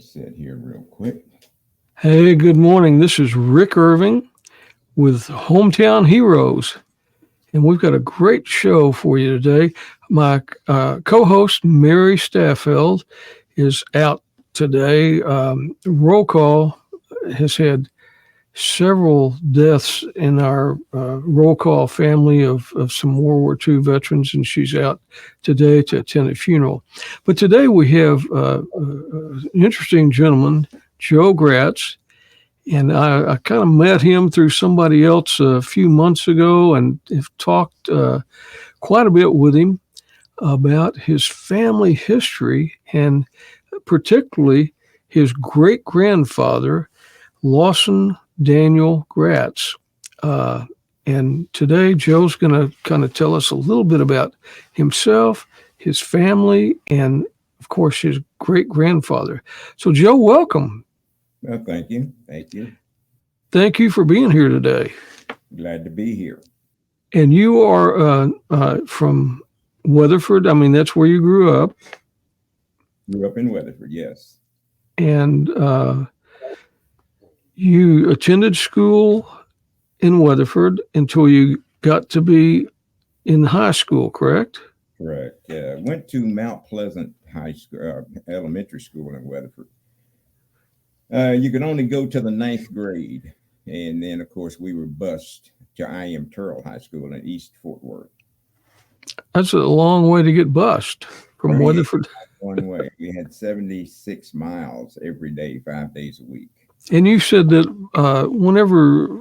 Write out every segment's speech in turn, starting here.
headset here real quick. Hey, good morning. This is Rick Irving with Hometown Heroes, and we've got a great show for you today. My co-host, Mary Staffeld, is out today. Roll call has had several deaths in our roll call family of some World War II veterans, and she's out today to attend a funeral. But today we have an interesting gentleman, Joe Gratz, and I kind of met him through somebody else a few months ago and have talked quite a bit with him about his family history and particularly his great-grandfather, Lawson Daniel Gratz. And today, Joe's going to kind of tell us a little bit about himself, his family, and, of course, his great-grandfather. So, Joe, welcome. Well, thank you. Thank you. Thank you for being here today. Glad to be here. And you are from Weatherford. I mean, that's where you grew up. Grew up in Weatherford, yes. And you attended school in Weatherford until you got to be in high school, correct? Correct. Went to Mount Pleasant High School, elementary school in Weatherford. You could only go to the 9th grade. And then, of course, we were bused to I.M. Turrell High School in East Fort Worth. That's a long way to get bused from Right. Weatherford. One way. We had 76 miles every day, 5 days a week. And you said that whenever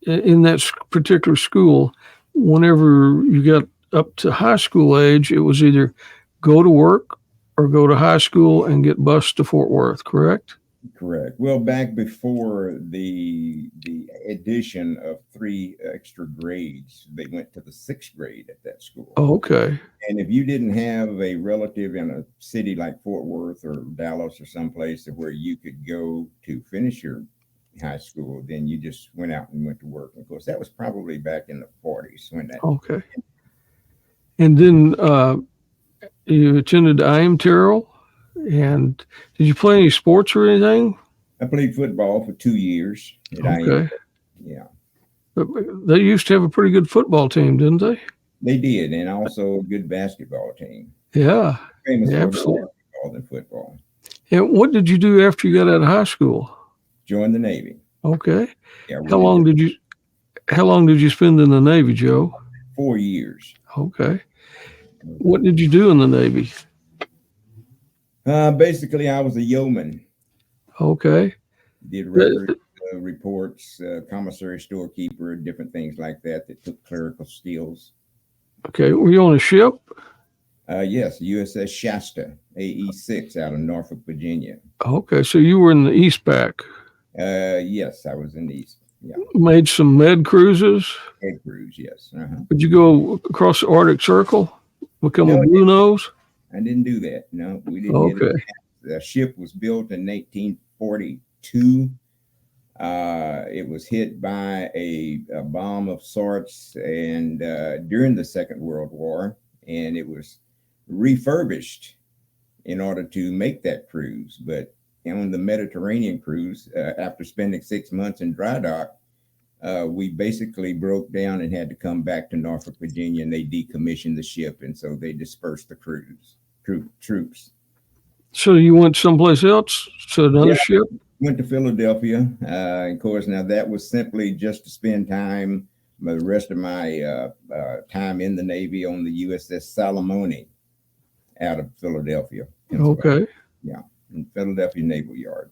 in that particular school, whenever you got up to high school age, it was either go to work or go to high school and get bused to Fort Worth, correct? Correct. Well, back before the addition of 3 extra grades, they went to the 6th grade at that school. Oh, okay. And if you didn't have a relative in a city like Fort Worth or Dallas or someplace where you could go to finish your high school, then you just went out and went to work. And of course, that was probably back in the 40s when that. Okay. And then you attended I.M. Terrell. And did you play any sports or anything? I played football for 2 years at Okay. IM. Yeah. But they used to have a pretty good football team, didn't they? They did, and also a good basketball team. Yeah. Famous for Absolutely. more basketball than football. And what did you do after you got out of high school? Joined the Navy. Okay. Yeah. How long did you spend in the Navy, Joe? 4 years. Okay. What did you do in the Navy? Basically, I was a yeoman. Okay. Did record reports, commissary storekeeper, different things like that took clerical skills. Okay. Were you on a ship? Yes, USS Shasta, AE-6 out of Norfolk, Virginia. Okay. So you were in the East back. Yes, I was in the East. Yeah. Made some med cruises. Head cruise, yes. Did you go across the Arctic Circle? Become a blue nose? I didn't do that. No, we didn't. Okay. The ship was built in 1842. It was hit by a bomb of sorts and during the Second World War, and it was refurbished in order to make that cruise. But on the Mediterranean cruise, after spending 6 months in dry dock, we basically broke down and had to come back to Norfolk, Virginia, and they decommissioned the ship, and so they dispersed the troops. So you went someplace else to another ship? Went to Philadelphia. Of course, now that was simply just to spend time, the rest of my time in the Navy on the USS Salamone out of Philadelphia. Okay. Yeah, in Philadelphia Naval Yard.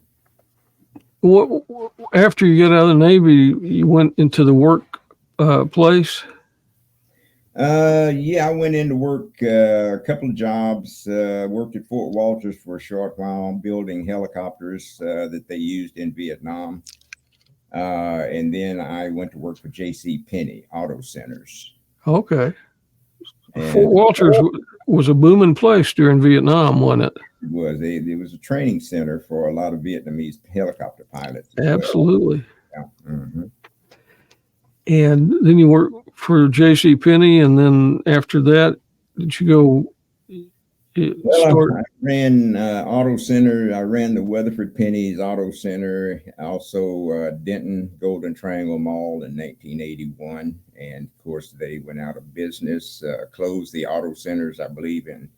What after you got out of the Navy, you went into the work place? Yeah, I went into work a couple of jobs. Worked at Fort Walters for a short while, building helicopters that they used in Vietnam. And then I went to work for J.C. Penney Auto Centers. Okay. Fort Walters was a booming place during Vietnam, wasn't it? It was a training center for a lot of Vietnamese helicopter pilots. Absolutely. Well. Yeah. Mm-hmm. And then you worked for J.C. Penney, and then after that, did you go Well, start? I ran Auto Center. I ran the Weatherford Penny's Auto Center, also Denton Golden Triangle Mall in 1981. And of course, they went out of business, closed the auto centers, I believe, in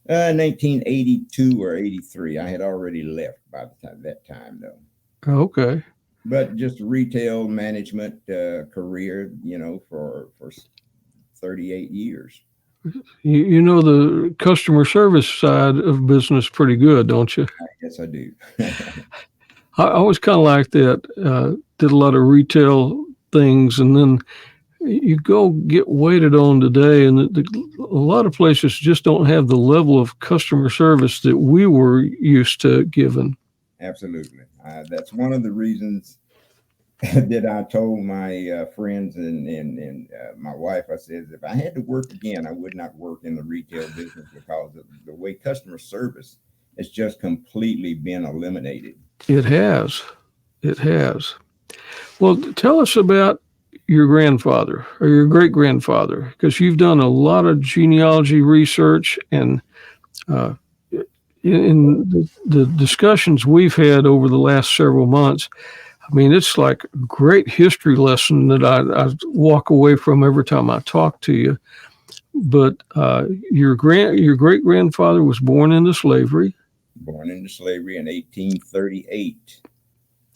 1982 or 83. I had already left by that time, though. Okay. But just retail management career, for 38 years. You know the customer service side of business pretty good, don't you? Yes, I do. I was kind of like that. Did a lot of retail things, and then you go get waited on today, and a lot of places just don't have the level of customer service that we were used to giving. Absolutely. That's one of the reasons that I told my friends and my wife. I said, if I had to work again, I would not work in the retail business because of the way customer service has just completely been eliminated. It has. It has. Well, tell us about your grandfather or your great grandfather, because you've done a lot of genealogy research, and uh, in the discussions we've had over the last several months, I mean, it's like a great history lesson that I walk away from every time I talk to you. But your great grandfather was born into slavery. Born into slavery in 1838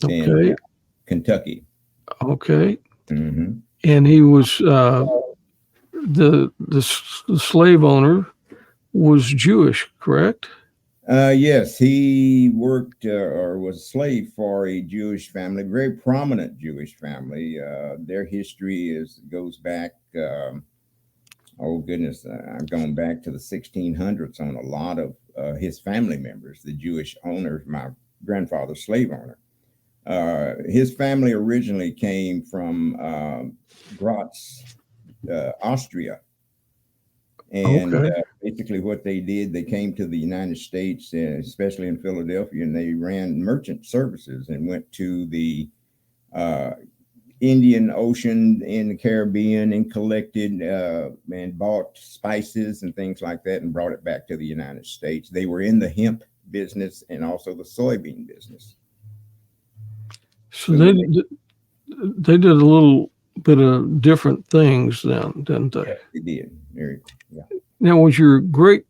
in Okay, Kentucky. okay, Hmm. and he was the slave owner was Jewish, correct? Yes, he worked or was a slave for a Jewish family, very prominent Jewish family. Their history goes back. Oh goodness, I'm going back to the 1600s on a lot of his family members, the Jewish owners, my grandfather's slave owner. His family originally came from Gratz, Austria. And Okay, basically, what they did, they came to the United States, especially in Philadelphia, and they ran merchant services and went to the uh, Indian Ocean in the Caribbean and collected and bought spices and things like that and brought it back to the United States. They were in the hemp business and also the soybean business. so So they did a little bit of different things then, didn't they? yes, they did. Yeah. Now, was your great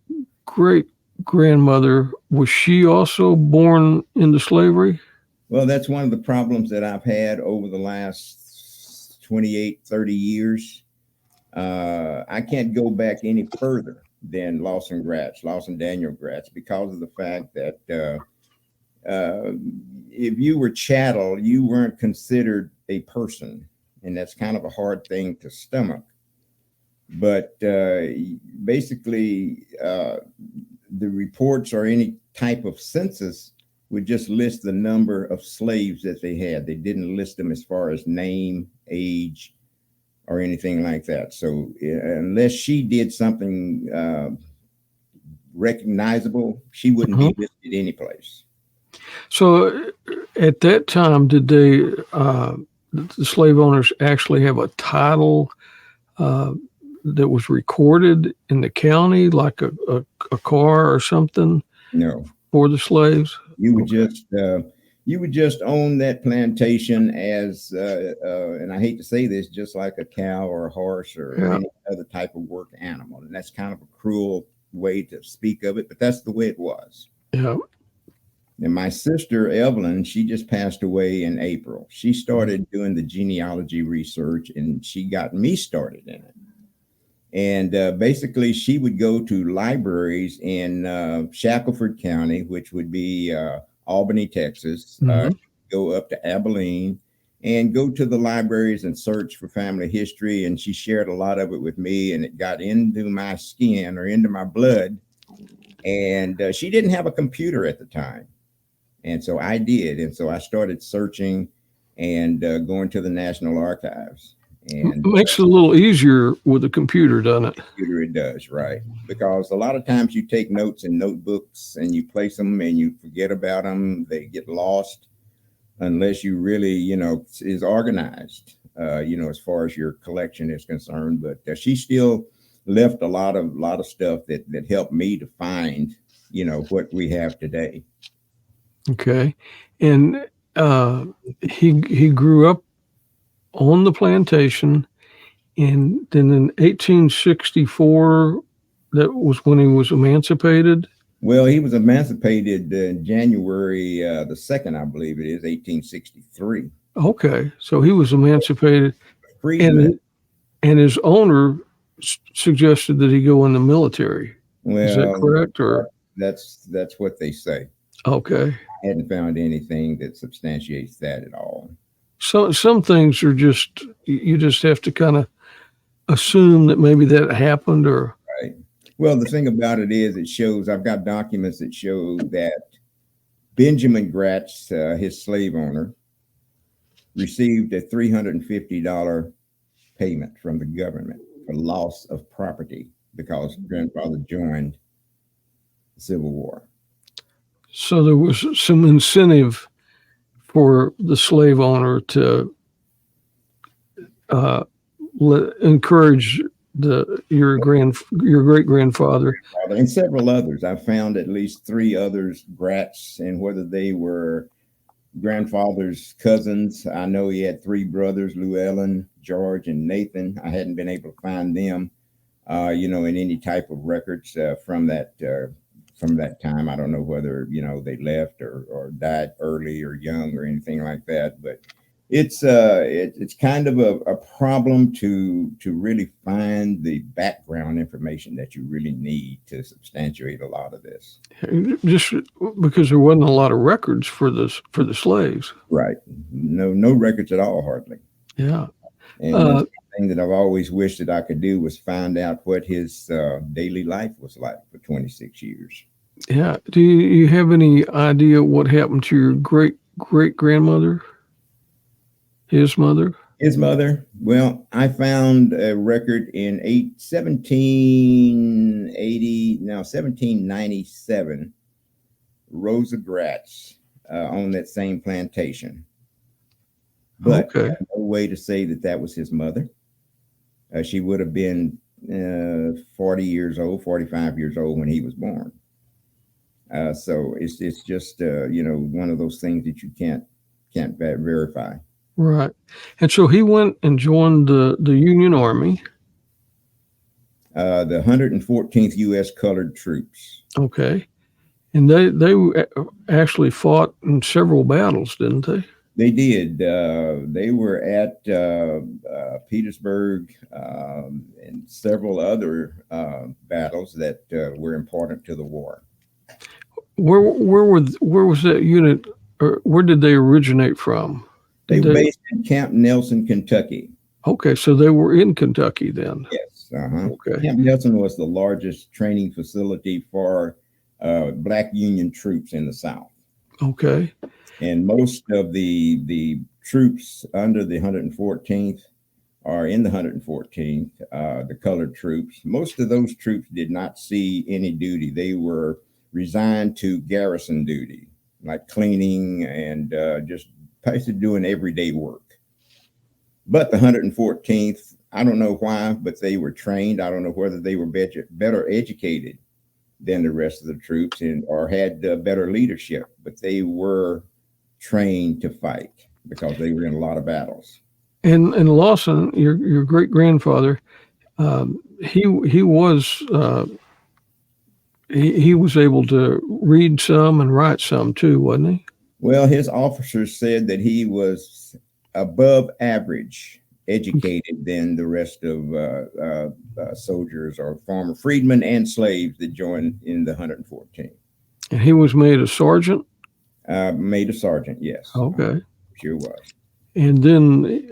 grandmother, was she also born into slavery? Well, that's one of the problems that I've had over the last 28, 30 years. I can't go back any further than Lawson Daniel Gratz, because of the fact that if you were chattel, you weren't considered a person. And that's kind of a hard thing to stomach. But basically, the reports or any type of census would just list the number of slaves that they had. They didn't list them as far as name, age, or anything like that. So unless she did something recognizable, she wouldn't Uh-huh. be listed anyplace. So at that time, did the slave owners actually have a title uh, that was recorded in the county, like a car or something No, for the slaves? you would Okay. just own that plantation as and I hate to say this, just like a cow or a horse or Yeah. any other type of work animal. And that's kind of a cruel way to speak of it, but that's the way it was. Yeah. And my sister Evelyn, she just passed away in April. She started doing the genealogy research, and she got me started in it. And basically, she would go to libraries in Shackelford County, which would be Albany, Texas, Hmm. go up to Abilene and go to the libraries and search for family history. And she shared a lot of it with me, and it got into my skin or into my blood. And she didn't have a computer at the time. And so I did. And so I started searching and going to the National Archives. And Makes it a little easier with a computer, doesn't it? computer it does, right? Because a lot of times you take notes in notebooks and you place them and you forget about them. They get lost unless you really, is organized, as far as your collection is concerned. But she still left a lot of stuff that helped me to find, what we have today. Okay. And he grew up on the plantation, and then in 1864, that was when he was emancipated. Well, he was emancipated January the 2nd, I believe it is, 1863. Okay, so he was emancipated, Freedman. and his owner suggested that he go in the military. Is that Well, correct? Or that's what they say. okay, I hadn't found anything that substantiates that at all. so some things are just you just have to kind of assume that maybe that happened, or Right. Well, the thing about it is, I've got documents that show that Benjamin Gratz, his slave owner, received a $350 payment from the government for loss of property because grandfather joined the Civil War. so there was some incentive for the slave owner to uh, encourage your great grandfather. And several others. I found at least 3 others, Gratz, and whether they were grandfather's cousins. I know he had 3 brothers, Llewellyn, George, and Nathan. I hadn't been able to find them, in any type of records from that time. I don't know whether they left or died early or young or anything like that. But it's kind of a problem to really find the background information that you really need to substantiate a lot of this. Just because there wasn't a lot of records for the slaves. Right. No records at all, hardly. Yeah. And the thing that I've always wished that I could do was find out what his daily life was like for 26 years. Yeah. Do you have any idea what happened to your great grandmother? His mother? His mother, well, I found a record in 1797, Rosa Gratz on that same plantation. But okay. no way to say that was his mother. She would have been 40 years old, 45 years old when he was born. So it's just one of those things that you can't verify. Right. And so he went and joined the Union Army. The 114th U.S. Colored Troops. Okay. And they actually fought in several battles, didn't they? They did. They were at Petersburg and several other battles that were important to the war. Where was that unit, or where did they originate from? They were based in Camp Nelson, Kentucky. Okay, so they were in Kentucky then. Yes. Uh-huh. Okay. Camp Nelson was the largest training facility for Black Union troops in the South. Okay. And most of the troops under the 114th are in the 114th, the colored troops. Most of those troops did not see any duty. They were resigned to garrison duty, like cleaning and just basically doing everyday work. But the 114th, I don't know why, but they were trained. I don't know whether they were better educated than the rest of the troops or had better leadership, but they were trained to fight because they were in a lot of battles. And Lawson, your great grandfather, he was able to read some and write some too, wasn't he? Well, his officers said that he was above average educated than the rest of soldiers or former freedmen and slaves that joined in the 114th. And he was made a sergeant? Made a sergeant, yes. Okay. Sure was. And then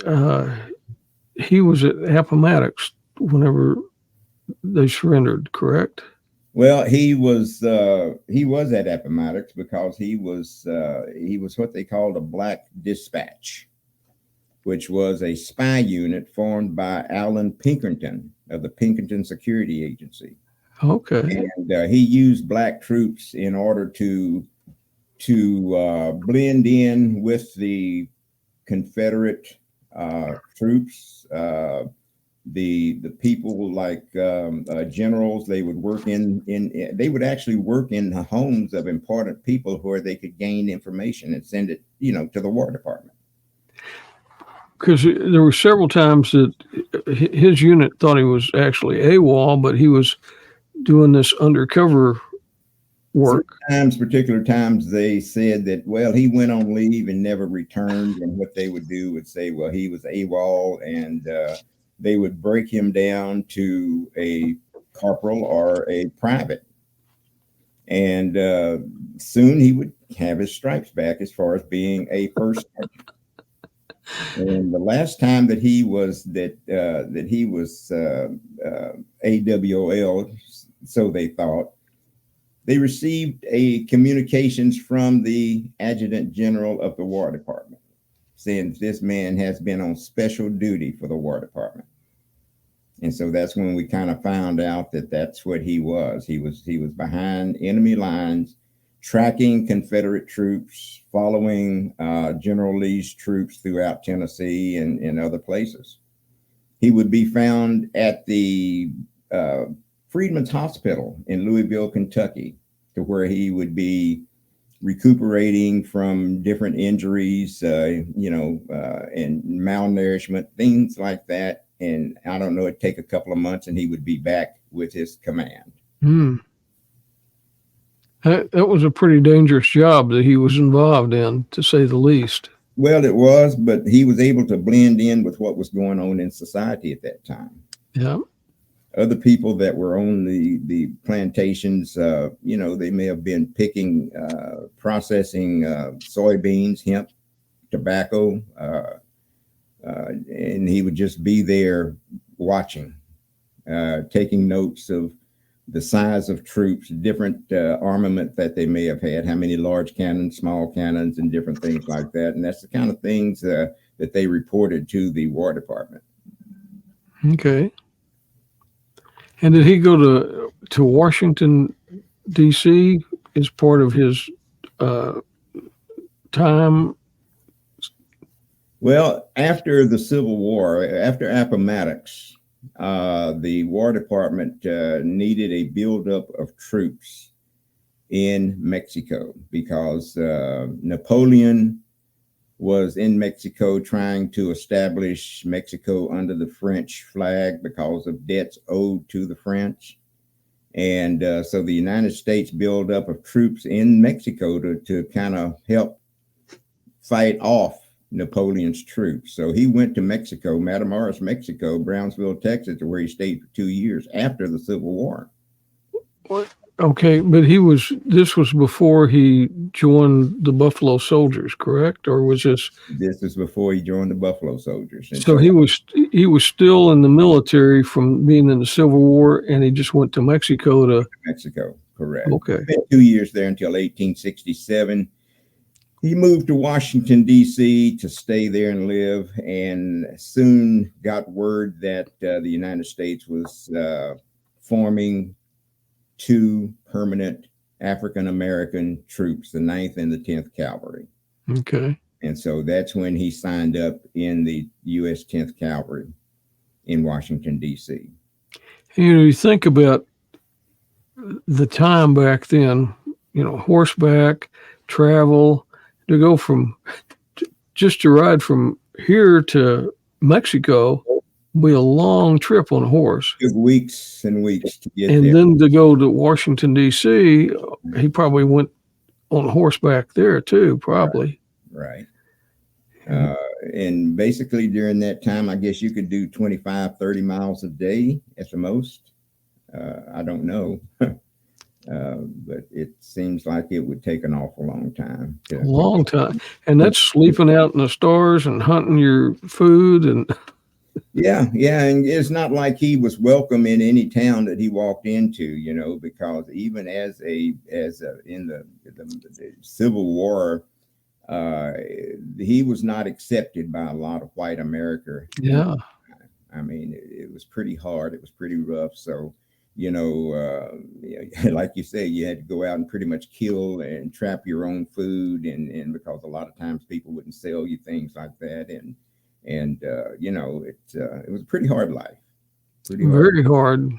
he was at Appomattox whenever they surrendered, correct? Well, he was at Appomattox because he was what they called a black dispatch, which was a spy unit formed by Allen Pinkerton of the Pinkerton Security Agency. Okay. And he used black troops in order to blend in with the Confederate troops, the people like generals, they would work they would actually work in the homes of important people where they could gain information and send it, to the War Department. Because there were several times that his unit thought he was actually AWOL, but he was doing this undercover work. Particular times, they said that, well, he went on leave and never returned. And what they would do would say, well, he was AWOL, and they would break him down to a corporal or a private. And soon he would have his stripes back as far as being a first sergeant. And the last time that he was AWOL, so they thought, they received a communications from the adjutant general of the War Department saying this man has been on special duty for the War Department. And so that's when we kind of found out that that's what he was. He was behind enemy lines, tracking Confederate troops, following General Lee's troops throughout Tennessee and other places. He would be found at the Freedmen's Hospital in Louisville, Kentucky, to where he would be recuperating from different injuries, and malnourishment, things like that. And I don't know, it'd take a couple of months and he would be back with his command. That was a pretty dangerous job that he was involved in, to say the least. Well, it was, but he was able to blend in with what was going on in society at that time. Yeah. Other people that were on the plantations, they may have been picking, processing soybeans, hemp, tobacco, and he would just be there watching, taking notes of the size of troops, different armament that they may have had, how many large cannons, small cannons, and different things like that. And that's the kind of things that they reported to the War Department. Okay. And did he go to Washington, D.C. as part of his time? Well, after the Civil War, after Appomattox, the War Department needed a buildup of troops in Mexico because Napoleon was in Mexico trying to establish Mexico under the French flag because of debts owed to the French. And so the United States buildup of troops in Mexico to kind of help fight off Napoleon's troops. So he went to Mexico, Matamoros, Mexico, Brownsville, Texas, where he stayed for 2 years after the Civil War. Okay, but this was before he joined the Buffalo Soldiers, correct? Or was this? This is before he joined the Buffalo Soldiers. And so he was still in the military from being in the Civil War, and he just went to Mexico Mexico, correct. Okay. He spent 2 years there until 1867. He moved to Washington, D.C. to stay there and live, and soon got word that the United States was forming 2 permanent African-American troops, the 9th and the 10th Cavalry. Okay. And so that's when he signed up in the U.S. 10th Cavalry in Washington, D.C. You think about the time back then, horseback, travel, to go just to ride from here to Mexico be a long trip on a horse. It took weeks and weeks to get there. And then to go to Washington, D.C., he probably went on horseback there too, probably. Right. And basically during that time, I guess you could do 25, 30 miles a day at the most. I don't know. But it seems like it would take an awful long time. Long time. And that's sleeping out in the stars and hunting your food and... Yeah. And it's not like he was welcome in any town that he walked into, because even in the Civil War, he was not accepted by a lot of white America. Yeah. I mean, it was pretty hard. It was pretty rough. So, like you say, you had to go out and pretty much kill and trap your own food. And because a lot of times people wouldn't sell you things like that. It was a pretty hard life. pretty hard. Very hard.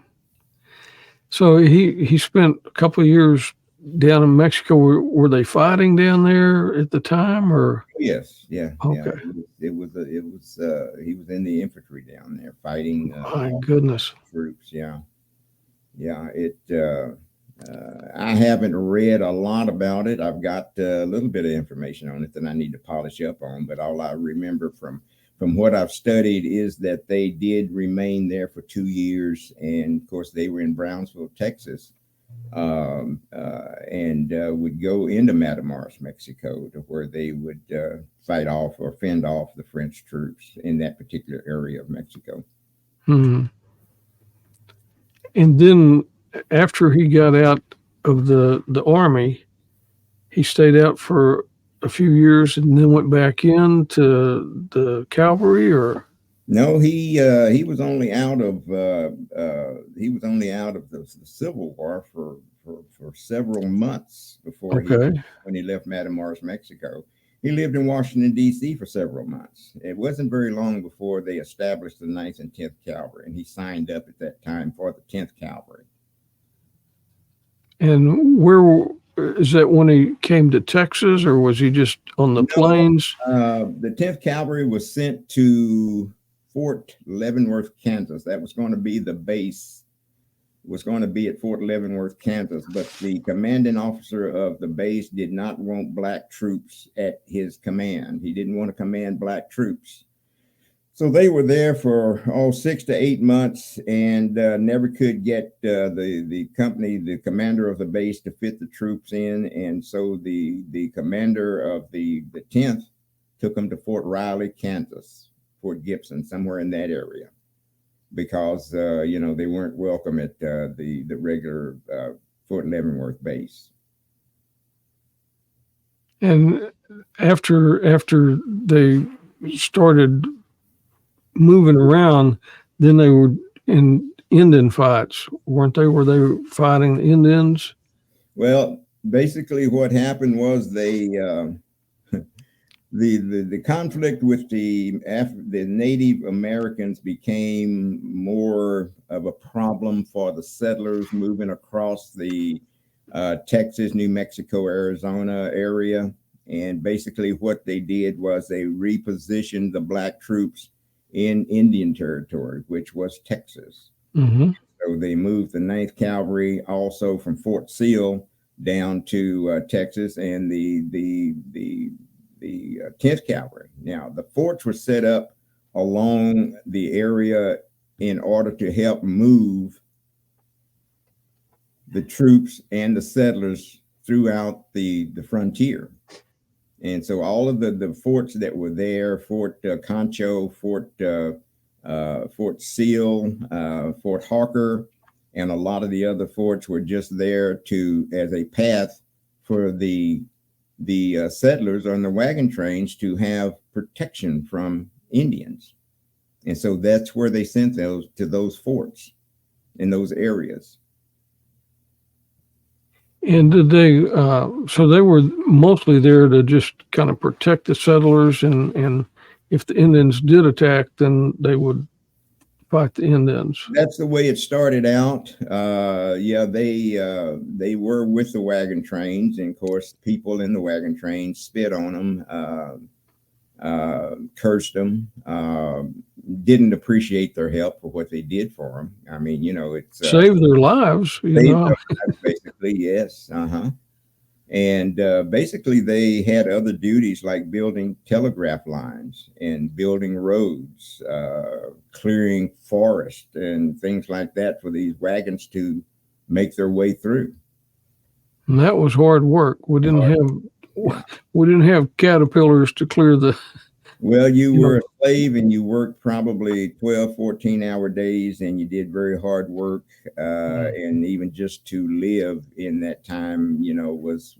So he spent a couple of years down in Mexico. Were they fighting down there at the time, or? Yes, yeah, yeah. Okay. He was in the infantry down there fighting My goodness. troops. Yeah, yeah. I haven't read a lot about it. I've got a little bit of information on it that I need to polish up on, but all I remember from what I've studied is that they did remain there for 2 years, and of course they were in Brownsville, Texas, and would go into Matamoros, Mexico, to where they would fight off or fend off the French troops in that particular area of Mexico. Hmm. And then after he got out of the army, he stayed out for a few years and then went back into the cavalry, or? No, he was only out of the Civil War for several months before Okay. when he left Matamoros, Mexico. He lived in Washington, D.C. for several months. It wasn't very long before they established the 9th and 10th Cavalry, and he signed up at that time for the 10th Cavalry. And where is that when he came to Texas, or was he just on the plains? The 10th Cavalry was sent to Fort Leavenworth, Kansas. That was going to be the base, was going to be at Fort Leavenworth, Kansas. But the commanding officer of the base did not want black troops at his command. He didn't want to command black troops. So they were there for 6 to 8 months and never could get the company, the commander of the base, to fit the troops in. And so the commander of the 10th took them to Fort Riley, Kansas, Fort Gibson, somewhere in that area, because they weren't welcome at the regular Fort Leavenworth base. And after they started moving around, then they were in Indian fights, weren't they? Were they fighting the Indians? Well, basically what happened was they the conflict with the Native Americans became more of a problem for the settlers moving across the Texas, New Mexico, Arizona area. And basically what they did was they repositioned the black troops in Indian territory, which was Texas. Mm-hmm. So they moved the 9th Cavalry also from Fort Sill down to Texas, and the 10th Cavalry. Now, the forts were set up along the area in order to help move the troops and the settlers throughout the frontier. And so all of the forts that were there, Fort Concho, Fort Sill, Fort Harker, and a lot of the other forts were just there as a path for the settlers on the wagon trains to have protection from Indians. And so that's where they sent those to those forts in those areas. And did they, so they were mostly there to just kind of protect the settlers, and if the Indians did attack, then they would fight the Indians. That's the way it started out. They were with the wagon trains, and of course, people in the wagon trains spit on them, cursed them, didn't appreciate their help for what they did for them. I mean, it's saved their lives. Their lives, basically, yes. And basically, they had other duties like building telegraph lines and building roads, clearing forest and things like that for these wagons to make their way through. And that was hard work. We didn't have caterpillars to clear the. Well, you were a slave and you worked probably 12, 14-hour days, and you did very hard work. And even just to live in that time, was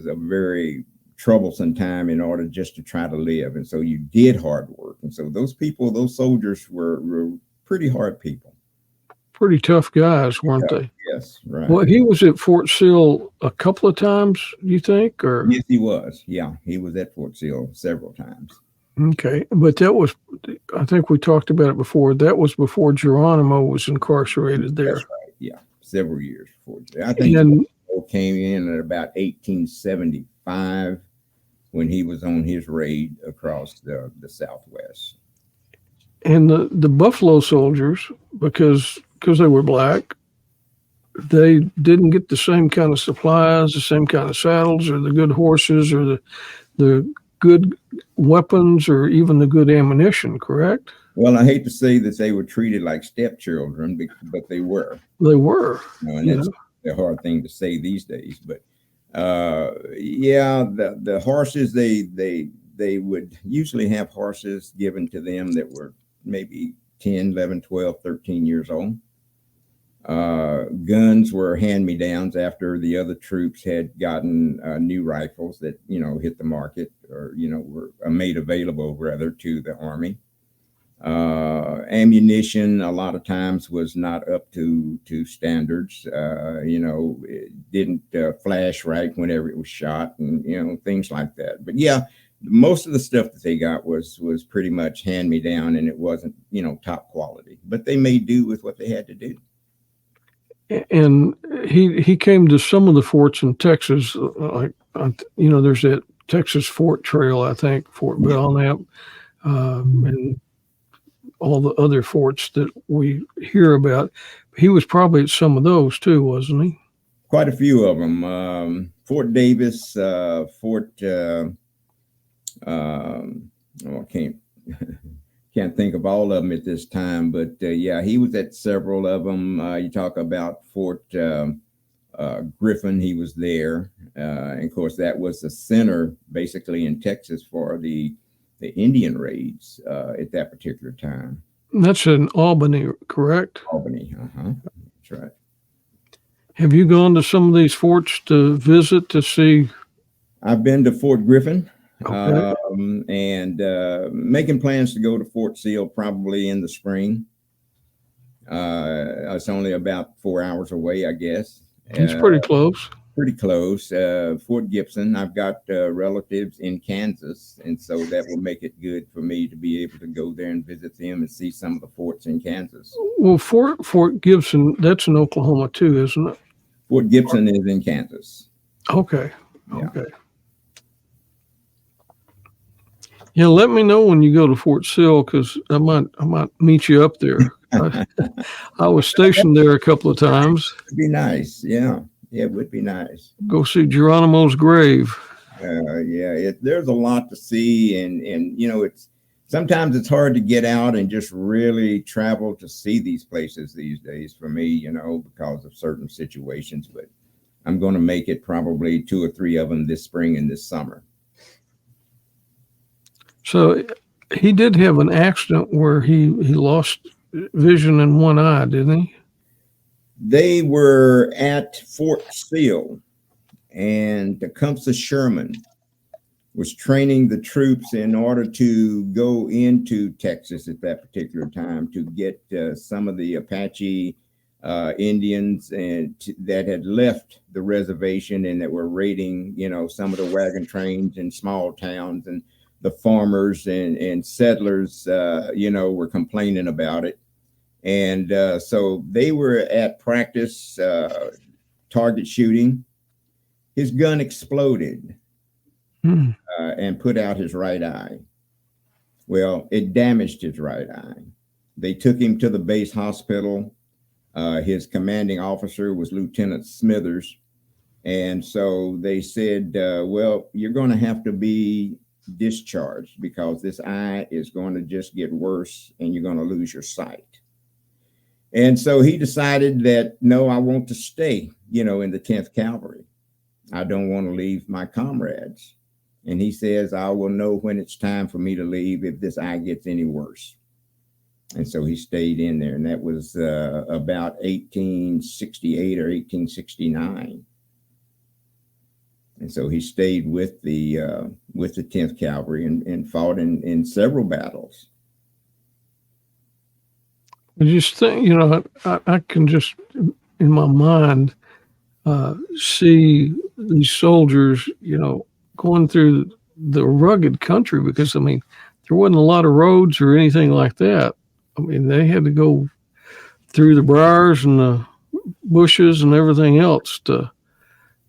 a very troublesome time in order just to try to live. And so you did hard work. And so those soldiers were pretty hard people. Pretty tough guys, weren't they? Yes, right. Well, he was at Fort Sill a couple of times, you think? Or yes, he was. Yeah, he was at Fort Sill several times. Okay, but that was, I think we talked about it before. That was before Geronimo was incarcerated That's there. right. Yeah, several years before. I think And Geronimo came in at about 1875 when he was on his raid across the Southwest. and the Buffalo Soldiers, because they were black, they didn't get the same kind of supplies, the same kind of saddles, or the good horses, or the good weapons, or even the good ammunition. Correct? Well, I hate to say that they were treated like stepchildren, but they were. They were. And You that's know. a hard thing to say these days. But yeah, the horses they would usually have horses given to them that were maybe 10, 11, 12, 13 years old. Guns were hand-me-downs after the other troops had gotten new rifles that hit the market, or were made available rather to the army. Ammunition a lot of times was not up to standards. It didn't flash right whenever it was shot, and things like that. But yeah, most of the stuff that they got was pretty much hand me down, and it wasn't top quality. But they made do with what they had to do. And he came to some of the forts in Texas, there's that Texas Fort Trail, I think, Fort Belknap, and all the other forts that we hear about. He was probably at some of those too, wasn't he? Quite a few of them. Fort Davis, Fort. I can't think of all of them at this time, but yeah, he was at several of them. You talk about Fort Griffin, he was there. And of course, that was the center basically in Texas for the Indian raids at that particular time. That's in Albany, correct? Albany, that's right. Have you gone to some of these forts to visit to see? I've been to Fort Griffin. Okay. And making plans to go to Fort Sill probably in the spring. It's only about 4 hours away, I guess. It's pretty close. Pretty close. Fort Gibson, I've got relatives in Kansas, and so that will make it good for me to be able to go there and visit them and see some of the forts in Kansas. Well, Fort Gibson, that's in Oklahoma too, isn't it? Fort Gibson is in Kansas. Okay. Yeah. Okay. Yeah, let me know when you go to Fort Sill, because I might meet you up there. I was stationed there a couple of times. It'd be nice. Yeah, it would be nice. Go see Geronimo's grave. Yeah, there's a lot to see, and it's sometimes it's hard to get out and just really travel to see these places these days for me, because of certain situations. But I'm going to make it probably 2 or 3 of them this spring and this summer. So he did have an accident where he lost vision in one eye, didn't he? They were at Fort Sill, and Tecumseh Sherman was training the troops in order to go into Texas at that particular time to get some of the Apache Indians that had left the reservation and that were raiding, some of the wagon trains in small towns, and the farmers and settlers, were complaining about it. And so they were at practice target shooting. His gun exploded and put out his right eye. Well, it damaged his right eye. They took him to the base hospital. His commanding officer was Lieutenant Smithers. And so they said, well, you're going to have to be discharged because this eye is going to just get worse and you're going to lose your sight. And so he decided that, no, I want to stay, in the 10th Cavalry. I don't want to leave my comrades. And he says, I will know when it's time for me to leave if this eye gets any worse. And so he stayed in there. And that was about 1868 or 1869. And so he stayed with the 10th Cavalry and fought in several battles. I just think, I can just in my mind see these soldiers, going through the rugged country, because there wasn't a lot of roads or anything like that. I mean, they had to go through the briars and the bushes and everything else to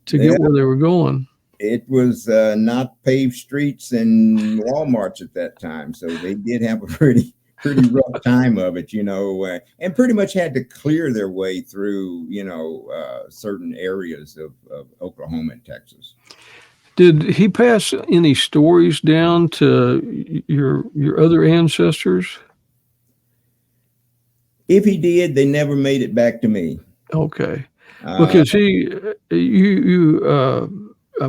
Yeah, get where they were going. it was not paved streets and Walmarts at that time, so they did have a pretty rough time of it, and pretty much had to clear their way through, certain areas of Oklahoma and Texas. Did he pass any stories down to your other ancestors? If he did, they never made it back to me. Okay, because I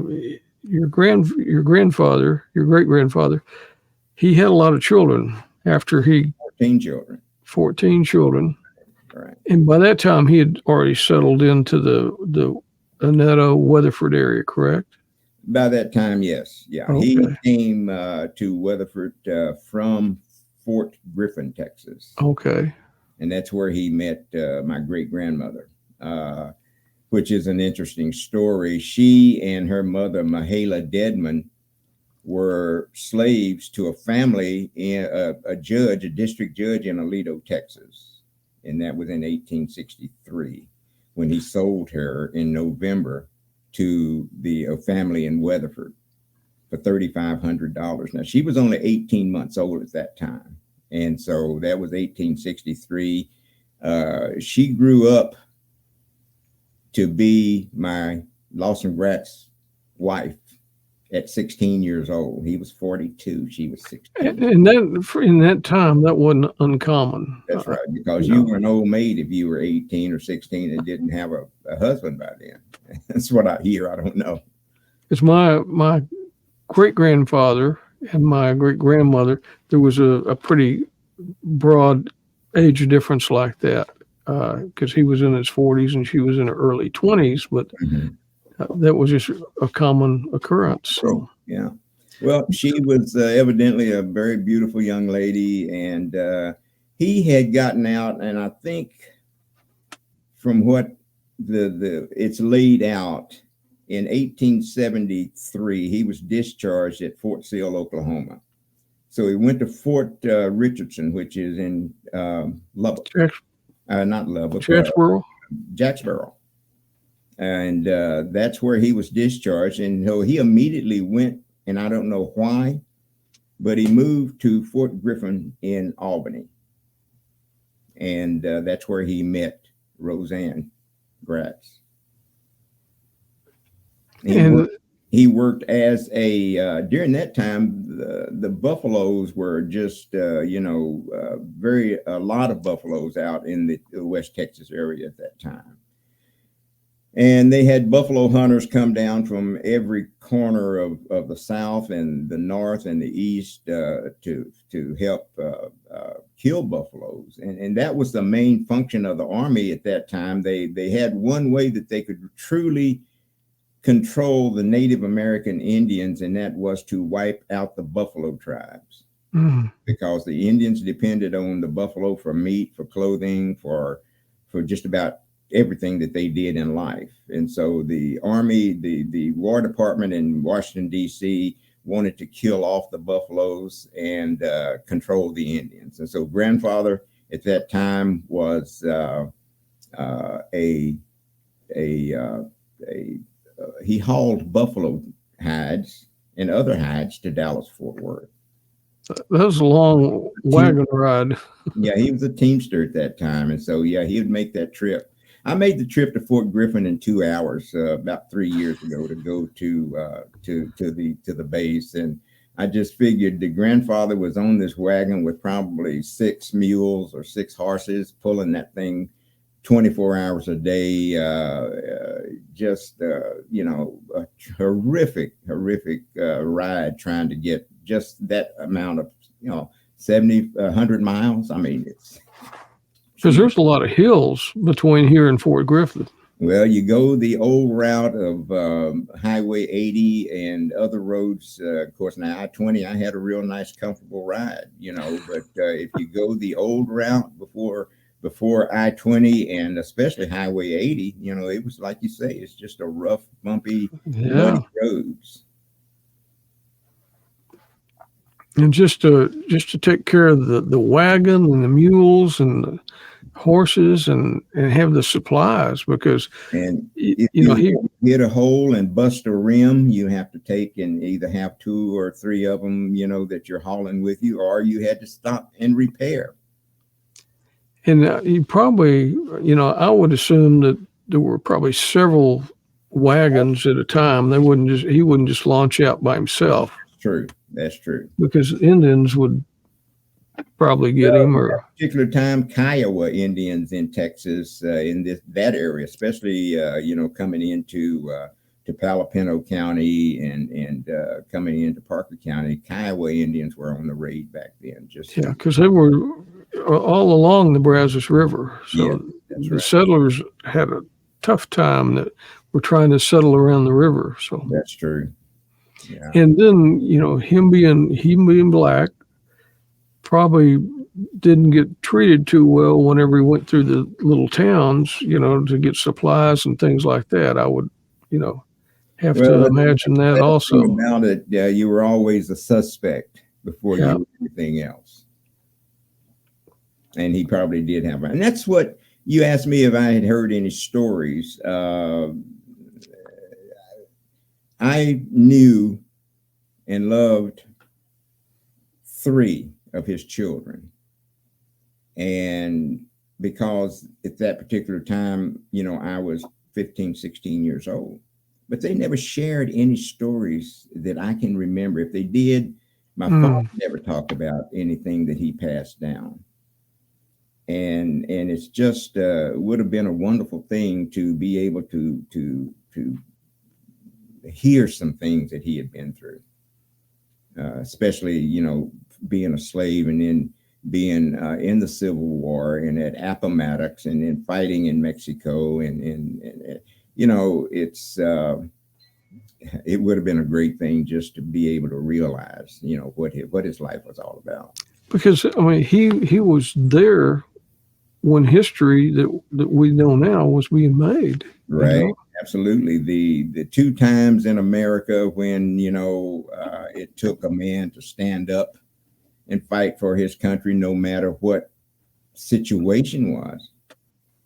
mean, your grandfather, your great grandfather, he had a lot of children after he 14 children. 14 children. Right. And by that time, he had already settled into the Annetta, Weatherford area, correct? By that time, yes. Yeah. Okay. He came to Weatherford from Fort Griffin, Texas. Okay. And that's where he met my great grandmother, which is an interesting story. She and her mother, Mahala Dedman, were slaves to a family, a district judge in Aledo, Texas. And that was in 1863 when he sold her in November to a family in Weatherford for $3,500. Now, she was only 18 months old at that time. And so that was 1863. She grew up to be my Lawson Gratz wife at 16 years old. He was 42. She was 16. And that in that time, that wasn't uncommon. That's right, because you were an old maid if you were 18 or 16 and didn't have a husband by then. That's what I hear. I don't know. It's my great grandfather and my great grandmother. There was a pretty broad age difference like that because he was in his 40s and she was in her early 20s, but that was just a common occurrence. So yeah. Well, she was evidently a very beautiful young lady, and he had gotten out, and I think from what it's laid out, in 1873, he was discharged at Fort Sill, Oklahoma. So he went to Fort Richardson, which is in Lubbock. Not Lubbock. Jacksboro. And that's where he was discharged. And so he immediately went, and I don't know why, but he moved to Fort Griffin in Albany. And that's where he met Roseanne Gratz. He worked as during that time, the buffaloes were just, a lot of buffaloes out in the West Texas area at that time. And they had buffalo hunters come down from every corner of the South and the North and the East to help kill buffaloes. And that was the main function of the Army at that time. They had one way that they could truly control the Native American Indians, and that was to wipe out the buffalo tribes. Because the Indians depended on the buffalo for meat, for clothing, for just about everything that they did in life. And so the Army, the War Department in Washington, D.C. wanted to kill off the buffaloes and control the Indians. And so grandfather at that time was he hauled buffalo hides and other hides to Dallas-Fort Worth. That was a long wagon ride. Yeah, he was a teamster at that time. And so, yeah, he would make that trip. I made the trip to Fort Griffin in 2 hours about 3 years ago to go to the base. And I just figured the grandfather was on this wagon with probably 6 mules or 6 horses pulling that thing 24 hours a day, a horrific ride trying to get just that amount of, 100 miles. I mean, it's because there's a lot of hills between here and Fort Griffin. Well, you go the old route of Highway 80 and other roads. Of course, now I-20, I had a real nice, comfortable ride, but if you go the old route before I-20 and especially Highway 80, it was like you say, it's just a rough, bumpy, muddy roads. And just to take care of the wagon and the mules and the horses and have the supplies because And you if know you he hit a hole and bust a rim, you have to take and either have 2 or 3 of them, that you're hauling with you, or you had to stop and repair. and he probably I would assume that there were probably several wagons at a time. He wouldn't just launch out by himself True. That's true. because Indians would probably get Well, him at or that particular time, Kiowa Indians in Texas, in that area, especially coming into to Palapino County and coming into Parker County, Kiowa Indians were on the raid back then. yeah, because they were all along the Brazos River. Yeah, So that's the right. settlers had a tough time that were trying to settle around the river. So That's true. Yeah. and then him being black probably didn't get treated too well whenever he went through the little towns, to get supplies and things like that. I would, have Well, to the imagine that sad thing also. about it, you were always a suspect before Yeah. you were anything else. And he probably did have one. And that's what you asked me if I had heard any stories. I knew and loved 3 of his children. And because at that particular time, I was 15, 16 years old, but they never shared any stories that I can remember. If they did, my father never talked about anything that he passed down. And it's just would have been a wonderful thing to be able to hear some things that he had been through, especially being a slave and then being in the Civil War and at Appomattox and then fighting in Mexico and it's it would have been a great thing just to be able to realize what his life was all about. Because I mean, he was there when history that we know now was being made. Right. Absolutely. The 2 times in America when, it took a man to stand up and fight for his country, no matter what situation was.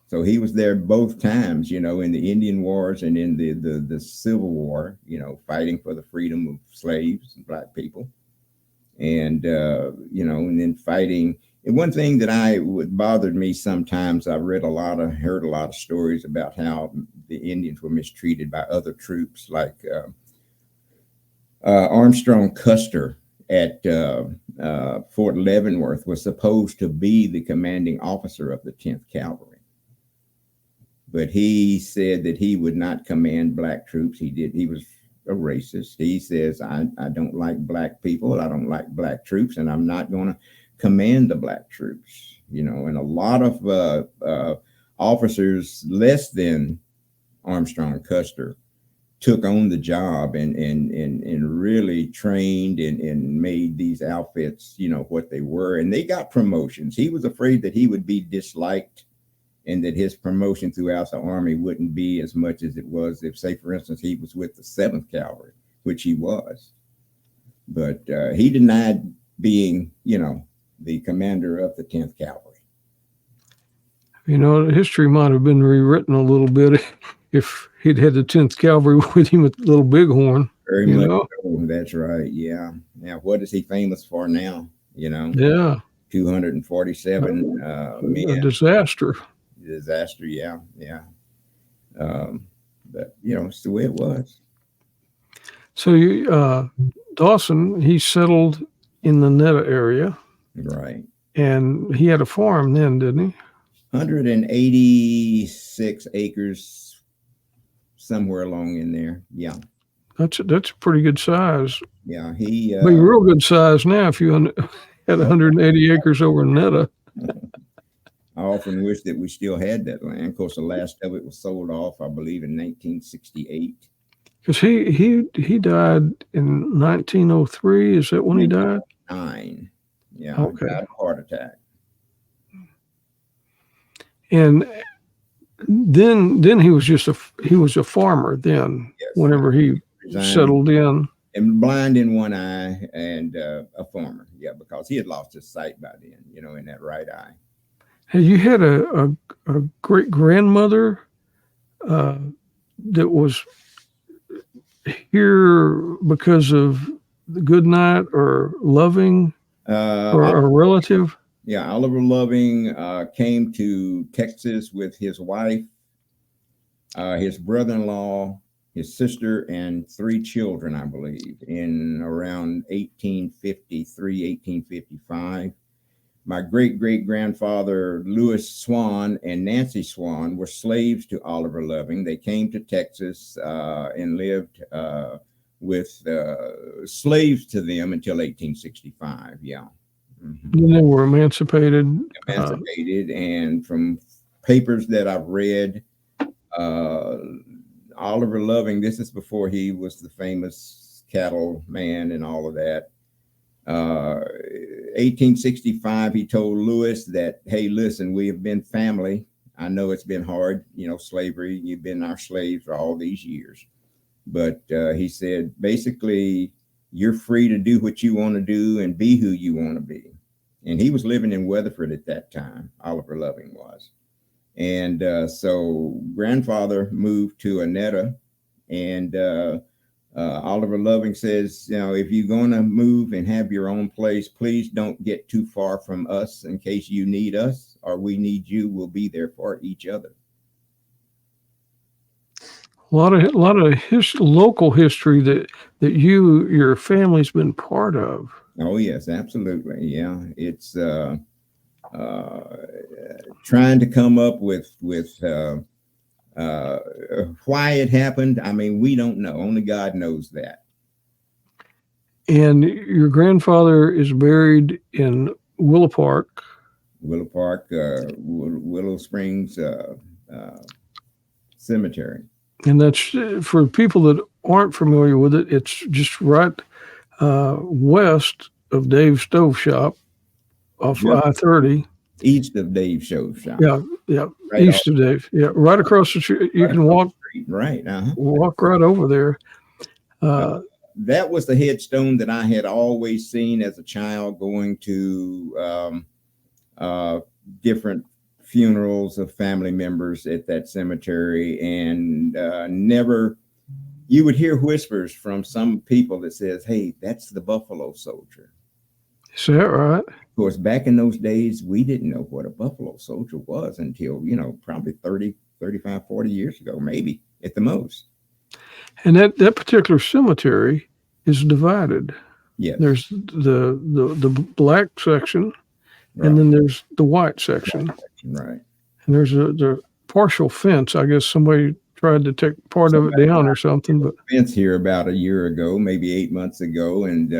So he was there both times, in the Indian Wars and in the Civil War, fighting for the freedom of slaves and black people. And, and then fighting. And one thing that bothered me sometimes, I've heard a lot of stories about how the Indians were mistreated by other troops, like Armstrong Custer at Fort Leavenworth was supposed to be the commanding officer of the 10th Cavalry. But he said that he would not command black troops. He was a racist. He says, I don't like black people. I don't like black troops, and I'm not going to command the black troops, and a lot of officers less than Armstrong Custer took on the job and really trained and made these outfits, what they were, and they got promotions. He was afraid that he would be disliked and that his promotion throughout the Army wouldn't be as much as it was if, say, for instance, he was with the 7th Cavalry, which he was. But he denied being, the commander of the 10th Cavalry. History might have been rewritten a little bit if he'd had the 10th Cavalry with him at Little Bighorn. Very much so. That's right. Yeah. Now, what is he famous for now? Yeah. 247 men. A disaster. Disaster. Yeah. Yeah. But, it's the way it was. So Dawson, he settled in the Netta area. Right. And he had a farm then, didn't he? 186 acres, somewhere along in there. Yeah. That's a pretty good size. Yeah. Be real good size now if you had 180 acres over in Netta. I often wish that we still had that land. Of course, the last of it was sold off, I believe, in 1968. Because he died in 1903. Is that when he died? 9. Yeah. Okay. Died of a heart attack. And then he was a farmer then. Yes. Whenever he settled in. And blind in one eye and a farmer. Yeah, because he had lost his sight by then, in that right eye. Hey, you had a great grandmother that was here because of the good night or loving or a relative. Yeah, Oliver Loving came to Texas with his wife, his brother-in-law, his sister, and 3 children, I believe, in around 1853, 1855. My great-great-grandfather, Louis Swan and Nancy Swan, were slaves to Oliver Loving. They came to Texas and lived with slaves to them until 1865. Yeah. Mm-hmm. Then they were emancipated. And from papers that I've read, Oliver Loving, this is before he was the famous cattle man and all of that. 1865, he told Lewis that, hey, listen, we have been family. I know it's been hard, slavery. You've been our slaves for all these years. But he said, basically, you're free to do what you want to do and be who you want to be. And he was living in Weatherford at that time, Oliver Loving was. And so grandfather moved to Annetta, and Oliver Loving says, if you're going to move and have your own place, please don't get too far from us in case you need us or we need you. We'll be there for each other. A lot of local history that your family's been part of. Oh yes, absolutely. Yeah, it's trying to come up with why it happened. I mean, we don't know. Only God knows that. And your grandfather is buried in Willow Park. Willow Springs Cemetery. And that's for people that aren't familiar with it. It's just right west of Dave's Stove Shop off I-30. East of Dave's Stove Shop. Yeah. Right east of Dave. Yeah, right across the street. You can walk. Right. Walk right over there. That was the headstone that I had always seen as a child going to different funerals of family members at that cemetery, and never, you would hear whispers from some people that says, hey, that's the Buffalo Soldier. Is that right? Of course, back in those days, we didn't know what a Buffalo Soldier was until, probably 30, 35, 40 years ago, maybe at the most. And that particular cemetery is divided. Yes. There's the black section, right, and then there's the white section. Right. And there's the partial fence. I guess somebody tried to take part of it down or something. But fence here about a year ago, maybe 8 months ago, and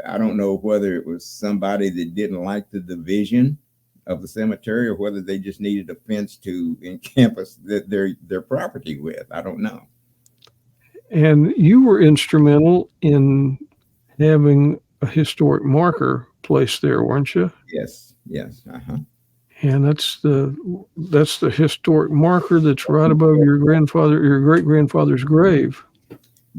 I don't know whether it was somebody that didn't like the division of the cemetery or whether they just needed a fence to encompass their property with. I don't know. And you were instrumental in having a historic marker placed there, weren't you? Yes. And that's the historic marker that's right above your great grandfather's grave.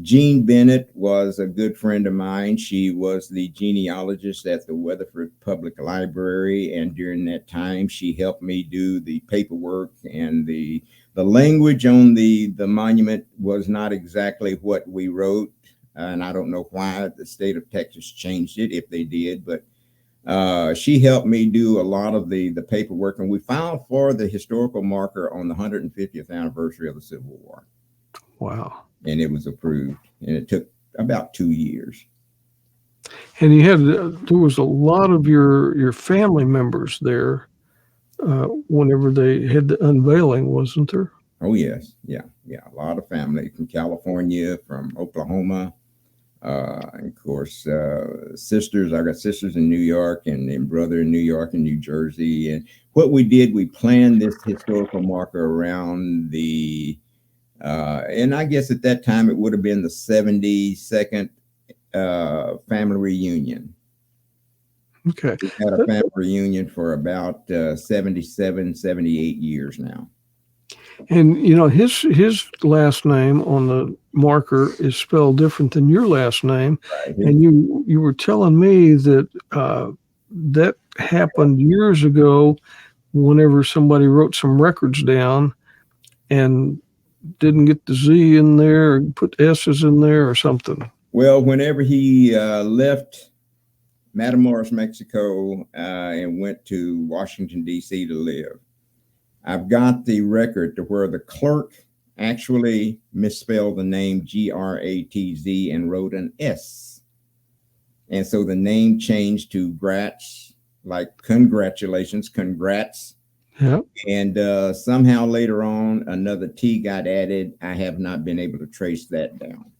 Jean Bennett was a good friend of mine. She was the genealogist at the Weatherford Public Library, and during that time, she helped me do the paperwork, and the language on the monument was not exactly what we wrote, and I don't know why the state of Texas changed it, if they did, but she helped me do a lot of the paperwork, and we filed for the historical marker on the 150th anniversary of the Civil War. Wow. And it was approved, and it took about 2 years. And there was a lot of your family members there whenever they had the unveiling, wasn't there? Oh, yes. Yeah. A lot of family from California, from Oklahoma. And of course, sisters. I got sisters in New York and brother in New York and New Jersey. And what we did, we planned this historical marker around and I guess at that time it would have been the 72nd family reunion. Okay. We've had a family reunion for about 77, 78 years now. And his last name on the marker is spelled different than your last name. Right. And you were telling me that that happened years ago whenever somebody wrote some records down and didn't get the Z in there or put S's in there or something. Well, whenever he left Matamoros, Mexico, and went to Washington, D.C. to live, I've got the record to where the clerk actually misspelled the name Gratz and wrote an S. And so the name changed to Gratz, like congratulations, congrats. Yeah. And somehow later on, another T got added. I have not been able to trace that down.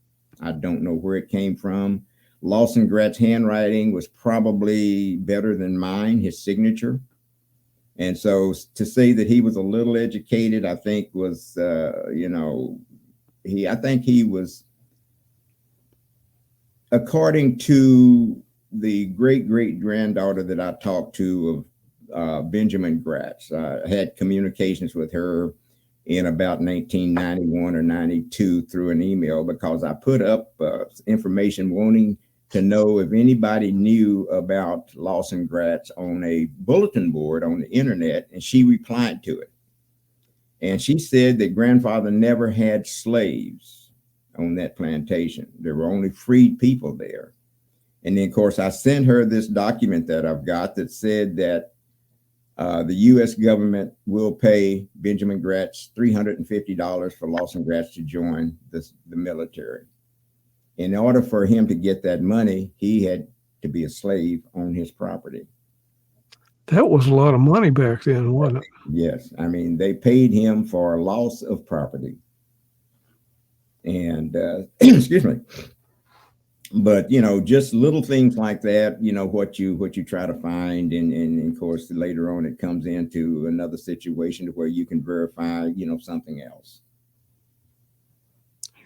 I don't know where it came from. Lawson Gratz's handwriting was probably better than mine, his signature. And so to say that he was a little educated, I think was, I think he was, according to the great granddaughter that I talked to of Benjamin Gratz. I had communications with her in about 1991 or 92 through an email because I put up information wanting to know if anybody knew about Lawson Gratz on a bulletin board on the internet, and she replied to it. And she said that grandfather never had slaves on that plantation. There were only freed people there. And then, of course, I sent her this document that I've got that said that the U.S. government will pay Benjamin Gratz $350 for Lawson Gratz to join the military. In order for him to get that money, he had to be a slave on his property. That was a lot of money back then, wasn't it? Yes. I mean, they paid him for loss of property. And, excuse me. But, just little things like that, what you try to find. And of course, later on, it comes into another situation where you can verify, something else.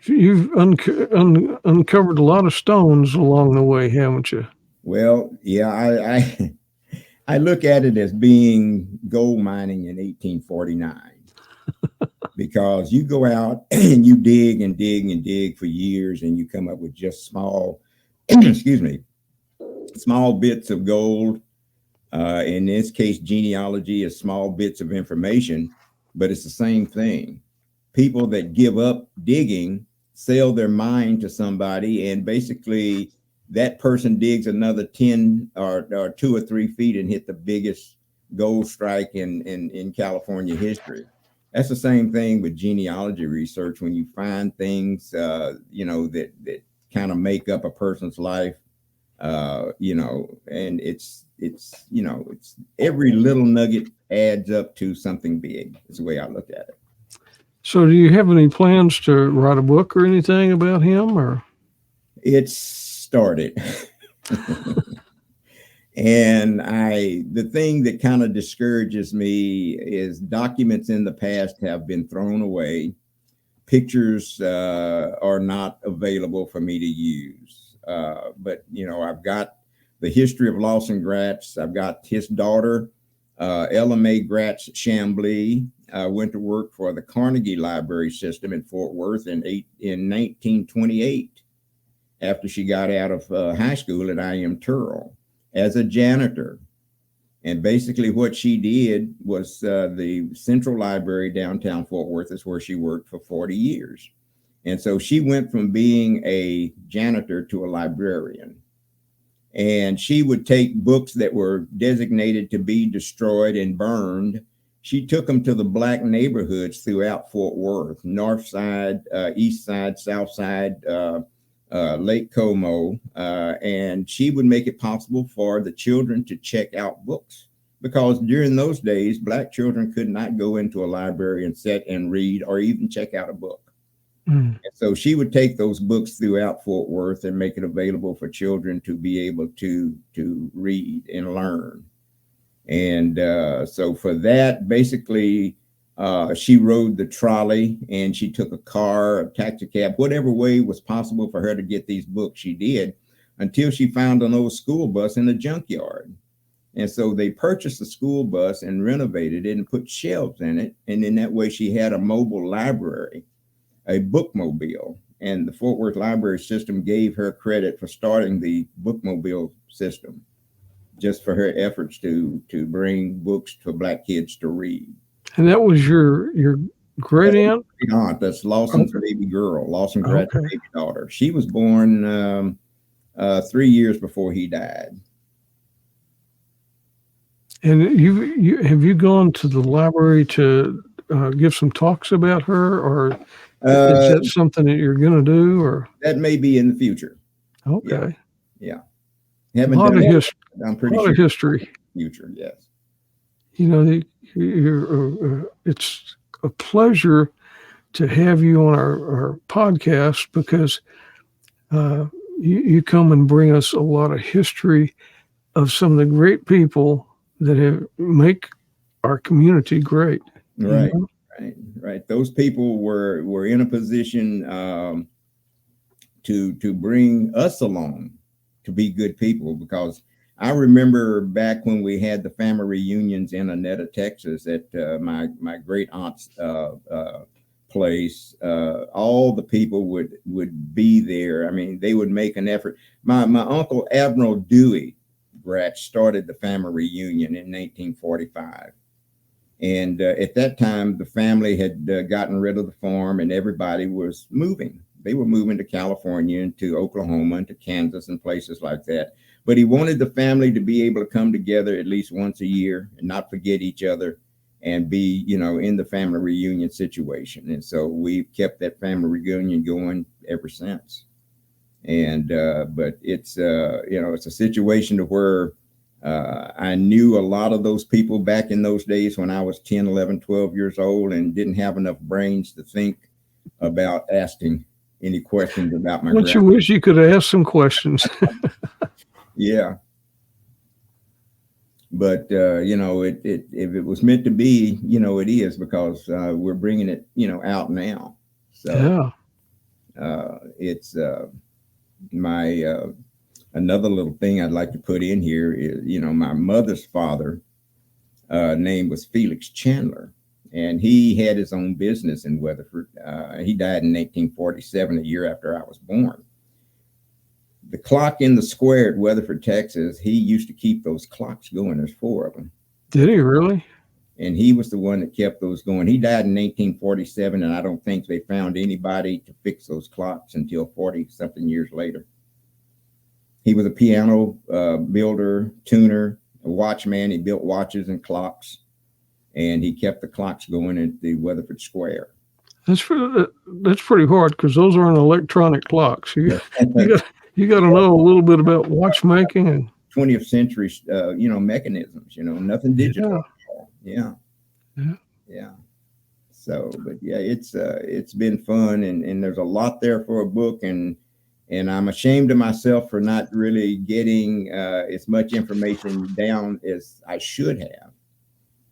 You've uncovered a lot of stones along the way, haven't you? Well, yeah, I look at it as being gold mining in 1849 because you go out and you dig and dig and dig for years and you come up with just small, excuse me, small bits of gold. In this case, genealogy is small bits of information, but it's the same thing. People that give up digging sell their mind to somebody, and basically that person digs another 10 or 2 or 3 feet and hit the biggest gold strike in California history. That's the same thing with genealogy research. When you find things, that kind of make up a person's life, and it's every little nugget adds up to something big. It's the way I look at it. So do you have any plans to write a book or anything about him, or? It's started. And the thing that kind of discourages me is documents in the past have been thrown away. Pictures are not available for me to use. But, I've got the history of Lawson Gratz. I've got his daughter, Ella Mae Gratz Chambly, went to work for the Carnegie Library System in Fort Worth in 1928 after she got out of high school at I.M. Turrell as a janitor. And basically what she did was the Central Library downtown Fort Worth is where she worked for 40 years. And so she went from being a janitor to a librarian. And she would take books that were designated to be destroyed and burned. She took them to the Black neighborhoods throughout Fort Worth, North Side, East Side, South Side, Lake Como, and she would make it possible for the children to check out books, because during those days, Black children could not go into a library and sit and read or even check out a book. And so she would take those books throughout Fort Worth and make it available for children to be able to read and learn. And so for that, basically, she rode the trolley and she took a car, a taxi cab, whatever way was possible for her to get these books, she did, until she found an old school bus in a junkyard. And so they purchased a school bus and renovated it and put shelves in it. And in that way, she had a mobile library, a bookmobile. And the Fort Worth Library System gave her credit for starting the bookmobile system, just for her efforts to bring books to Black kids to read. And that was your great aunt? Aunt, that's Lawson's baby girl, Lawson Gratz's baby daughter. She was born 3 years before he died. And have you gone to the library to give some talks about her, or is that something that you're going to do? Or that may be in the future. Okay. Yeah. Haven't a lot of history. I'm pretty sure. History. Future, yes. You know, it's a pleasure to have you on our podcast, because you come and bring us a lot of history of some of the great people that make our community great. Right, you know? right. Those people were in a position to bring us along to be good people, because I remember back when we had the family reunions in Annetta, Texas, at my great aunt's place. All the people would be there. I mean, they would make an effort. My uncle Admiral Dewey Gratz started the family reunion in 1945. And at that time, the family had gotten rid of the farm and everybody was moving. They were moving to California and to Oklahoma and to Kansas and places like that. But he wanted the family to be able to come together at least once a year and not forget each other and be, in the family reunion situation. And so we've kept that family reunion going ever since. And but it's it's a situation to where I knew a lot of those people back in those days when I was 10, 11, 12 years old and didn't have enough brains to think about asking any questions about my grandma. You wish you could ask some questions. Yeah. But if it was meant to be, it is, because we're bringing it out now. So it's my another little thing I'd like to put in here is, my mother's father name was Felix Chandler, and he had his own business in Weatherford. He died in 1847, a year after I was born. The clock in the square at Weatherford, Texas, he used to keep those clocks going. There's 4 of them. Did he really? And he was the one that kept those going. He died in 1847, and I don't think they found anybody to fix those clocks until 40-something years later. He was a piano builder, tuner, a watchman. He built watches and clocks, and he kept the clocks going at the Weatherford Square. That's pretty hard, because those aren't electronic clocks. You got to know a little bit about watchmaking and 20th century, mechanisms. Nothing digital. Yeah. So, but yeah, it's been fun, and there's a lot there for a book, and I'm ashamed of myself for not really getting as much information down as I should have,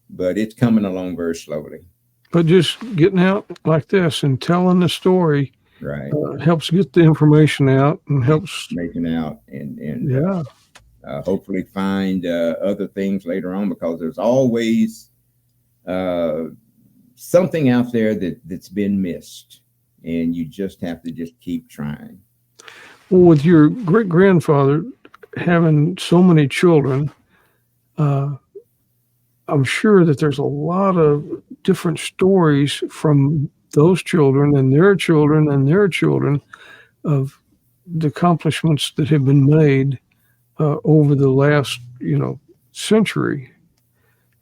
but it's coming along very slowly. But just getting out like this and telling the story, right, helps get the information out and helps making out and hopefully find other things later on, because there's always something out there that's been missed, and you just have to just keep trying. Well, with your great grandfather having so many children, I'm sure that there's a lot of different stories from those children and their children and their children of the accomplishments that have been made over the last, century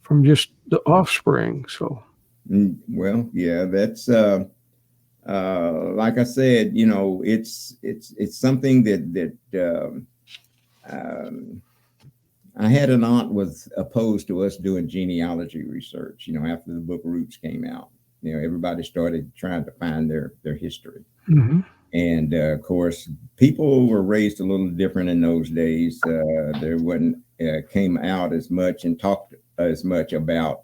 from just the offspring. So, well, yeah, that's like I said, it's something that I had an aunt was opposed to us doing genealogy research. After the book Roots came out, everybody started trying to find their history. Mm-hmm. And of course, people were raised a little different in those days. There wasn't came out as much and talked as much about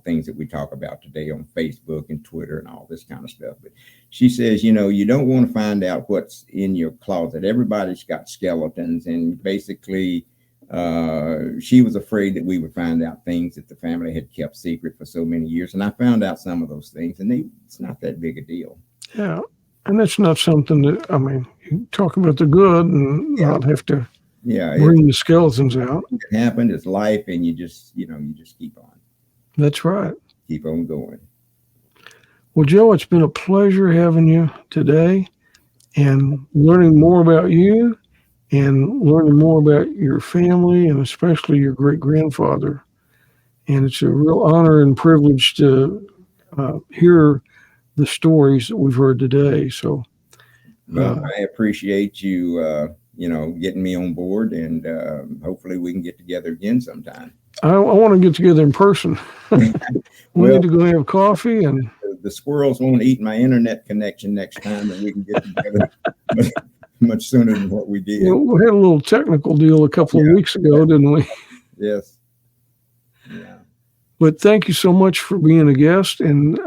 things that we talk about today on Facebook and Twitter and all this kind of stuff. But she says, you don't want to find out what's in your closet. Everybody's got skeletons, and basically She was afraid that we would find out things that the family had kept secret for so many years. And I found out some of those things, and it's not that big a deal. Yeah. And that's not something that, I mean, you talk about the good and Yeah. not have to Yeah. bring the skeletons out. It happened. It's life. And you just keep on. That's right. Keep on going. Well, Joe, it's been a pleasure having you today and learning more about you and learning more about your family and especially your great grandfather. And it's a real honor and privilege to hear the stories that we've heard today. So, Well, I appreciate you, getting me on board, and hopefully we can get together again sometime. I want to get together in person. We need to go have coffee, and the squirrels won't eat my internet connection next time, and we can get together much sooner than what we did. We had a little technical deal a couple of weeks ago, didn't we? Yes. Yeah. But thank you so much for being a guest, and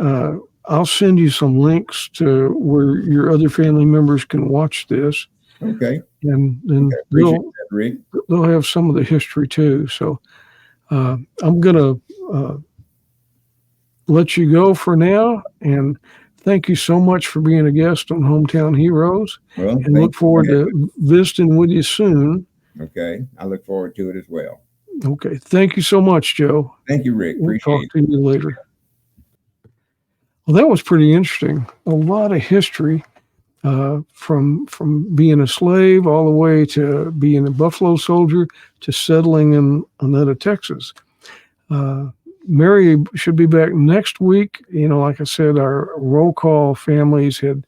I'll send you some links to where your other family members can watch this. Okay. And then they'll have some of the history too. So I'm going to let you go for now. And thank you so much for being a guest on Hometown Heroes. Well, and look forward to visiting with you soon. Okay. I look forward to it as well. Okay. Thank you so much, Joe. Thank you, Rick. We'll talk to you later. Well, that was pretty interesting. A lot of history from being a slave all the way to being a Buffalo soldier to settling in Oneida, Texas. Mary should be back next week. Like I said, our roll call families had,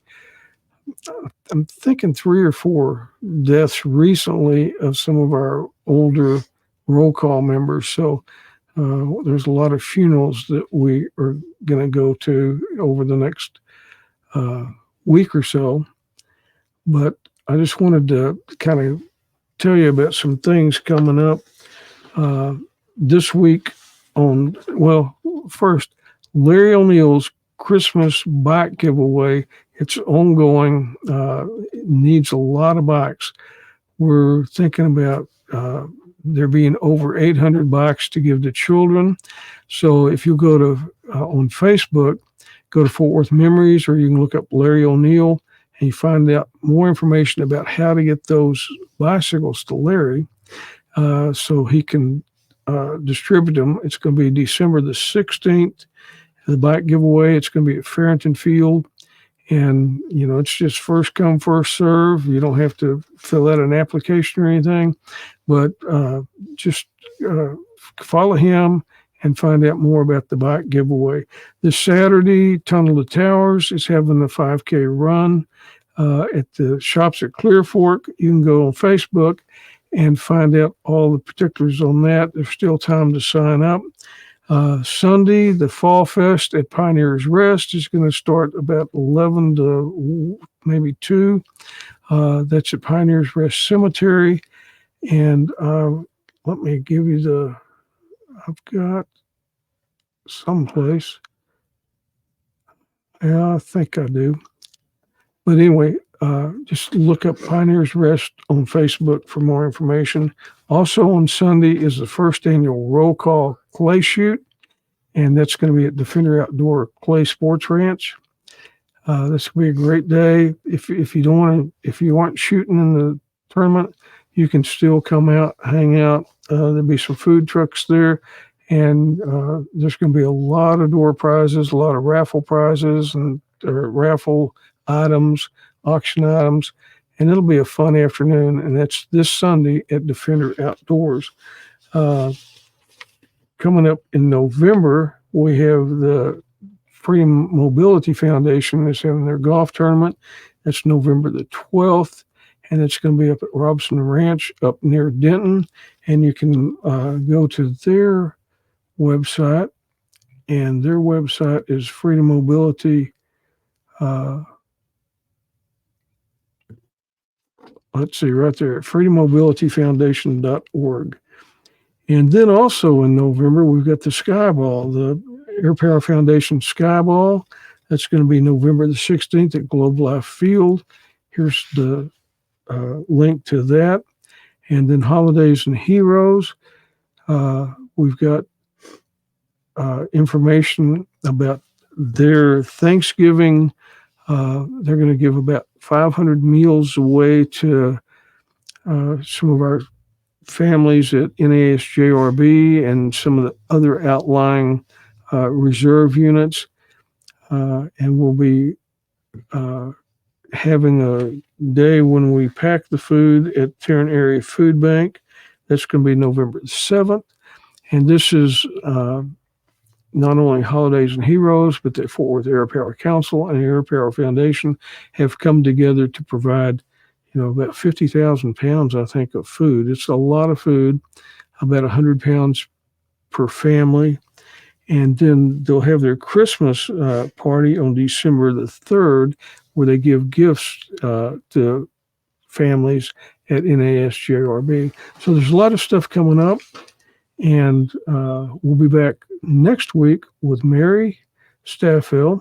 I'm thinking 3 or 4 deaths recently of some of our older roll call members. So there's a lot of funerals that we are going to go to over the next week or so. But I just wanted to kind of tell you about some things coming up this week first, Larry O'Neill's Christmas bike giveaway. It's ongoing. It needs a lot of bikes. We're thinking about there being over 800 bikes to give to children. So if you go to on Facebook, go to Fort Worth Memories, or you can look up Larry O'Neill and you find out more information about how to get those bicycles to Larry so he can distribute them. It's going to be December the 16th, the bike giveaway. It's going to be at Farrington Field. And, it's just first come, first serve. You don't have to fill out an application or anything, but just follow him and find out more about the bike giveaway. This Saturday, Tunnel to Towers is having a 5K run at the shops at Clear Fork. You can go on Facebook and find out all the particulars on that. There's still time to sign up. Sunday, the Fall Fest at Pioneers Rest is going to start about 11 to maybe 2. That's at Pioneers Rest Cemetery. And let me give you I've got someplace. Yeah, I think I do. But anyway, just look up Pioneers Rest on Facebook for more information. Also on Sunday is the first annual roll call clay shoot, and that's going to be at Defender Outdoor Clay Sports Ranch. This will be a great day. If you aren't shooting in the tournament, you can still come out, hang out. There'll be some food trucks there, and there's going to be a lot of door prizes, a lot of raffle prizes, and raffle items, auction items, and it'll be a fun afternoon. And that's this Sunday at Defender Outdoors. Coming up in November, we have the Freedom Mobility Foundation is having their golf tournament. That's November the 12th, and it's going to be up at Robson Ranch up near Denton. And you can go to their website, and their website is Freedom Mobility. Let's see, right there, freedommobilityfoundation.org. And then also in November, we've got the Skyball, the Air Power Foundation Skyball. That's going to be November the 16th at Globe Life Field. Here's the link to that. And then Holidays and Heroes, we've got information about their Thanksgiving. They're going to give about 500 meals away to some of our families at NASJRB and some of the other outlying reserve units. And we'll be having a day when we pack the food at Tarrant Area Food Bank. That's going to be November 7th. And this is not only Holidays and Heroes, but the Fort Worth Air Power Council and the Air Power Foundation have come together to provide, about 50,000 pounds, I think, of food. It's a lot of food, about 100 pounds per family. And then they'll have their Christmas party on December the 3rd, where they give gifts to families at NASJRB. So there's a lot of stuff coming up. And we'll be back next week with Mary Staffill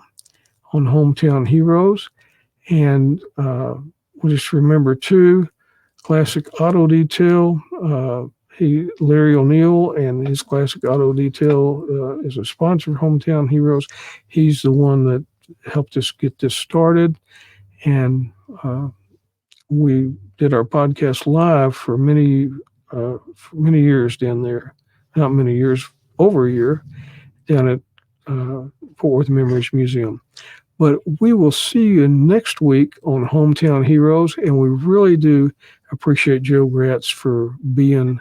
on Hometown Heroes. And we'll just remember, too, Classic Auto Detail. Larry O'Neill and his Classic Auto Detail is a sponsor of Hometown Heroes. He's the one that helped us get this started. And we did our podcast live for many years down there. Not many years, over a year, down at Fort Worth Memories Museum. But we will see you next week on Hometown Heroes, and we really do appreciate Joe Gratz for being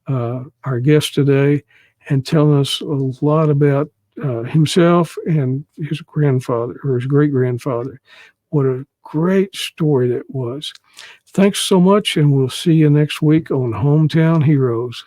our guest today and telling us a lot about himself and his grandfather, or his great-grandfather. What a great story that was. Thanks so much, and we'll see you next week on Hometown Heroes.